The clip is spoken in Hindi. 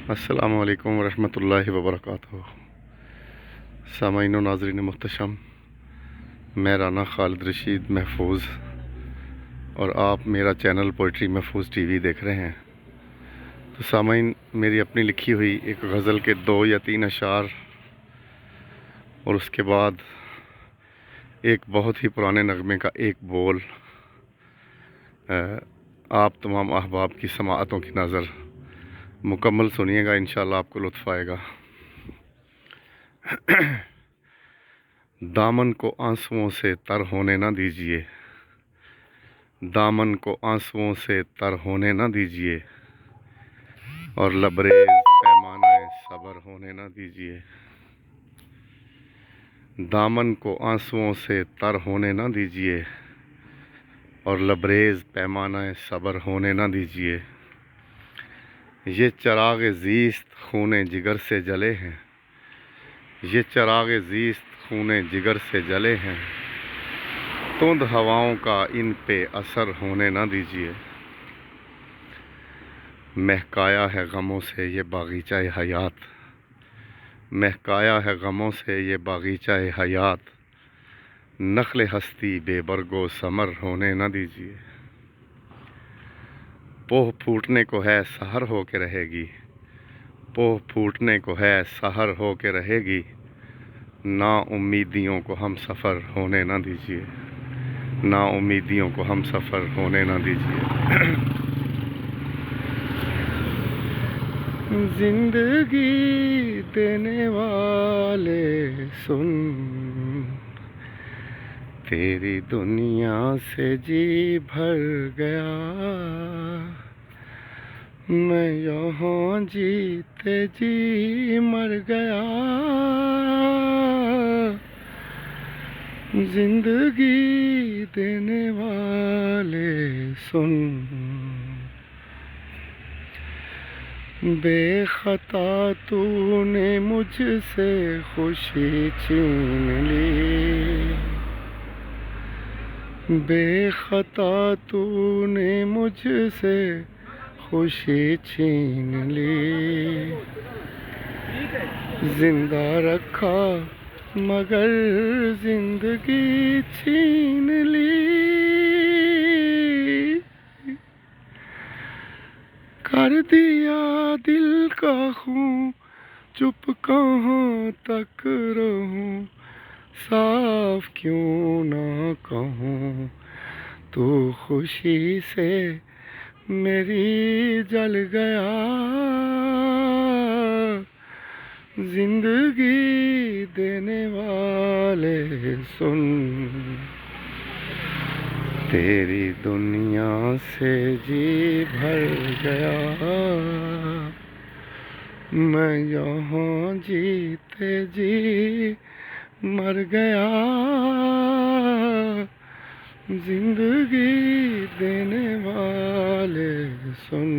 अस्सलामु अलैकुम वरहमतुल्लाहि वबरकातुहू। सामाईन व नाज़रीन मुहतशम, मैं राना खालिद रशीद महफूज और आप मेरा चैनल पोइट्री महफूज टीवी देख रहे हैं। तो सामाईन, मेरी अपनी लिखी हुई एक गज़ल के 2 या 3 अशार और उसके बाद एक बहुत ही पुराने नगमे का एक बोल आप तमाम अहबाब की समाअतों की नज़र मुकम्मल सुनिएगा, इंशाअल्लाह आपको लुत्फ़ आएगा। दामन को आंसुओं से तर होने ना दीजिए, दामन को आंसुओं से तर होने ना दीजिए, और लबरेज पैमाना सब्र होने ना दीजिए। दामन को आंसुओं से तर होने ना दीजिए और लबरेज पैमाना सब्र होने ना दीजिए। ये चिराग ज़ीस्त खूने जिगर से जले हैं, ये चिराग ज़ीस्त खूने जिगर से जले हैं, तुंद हवाओं का इन पे असर होने ना दीजिए। महकाया है गमों से ये बागीचा हयात, महकाया है गमों से ये बागीचा हयात, नखले हस्ती बेबरगो समर होने ना दीजिए। पोह फूटने को है सहर हो के रहेगी, पोह फूटने को है सहर हो के रहेगी, ना उम्मीदियों को हम सफ़र होने ना दीजिए, ना उम्मीदियों को हम सफ़र होने ना दीजिए। जिंदगी देने वाले सुन, तेरी दुनिया से जी भर गया, मैं यहाँ जीते जी मर गया। जिंदगी देने वाले सुन, बेखता तूने मुझसे खुशी छीन ली, बेखता तूने मुझसे खुशी छीन ली। जिंदा रखा मगर जिंदगी छीन ली, कर दिया दिल का खून, चुप कहाँ तक रहूं, साफ क्यों ना कहूँ, तू खुशी से मेरी जल गया। जिंदगी देने वाले सुन, तेरी दुनिया से जी भर गया, मैं यहाँ जीते जी मर गया। जिंदगी देने वाले सुन।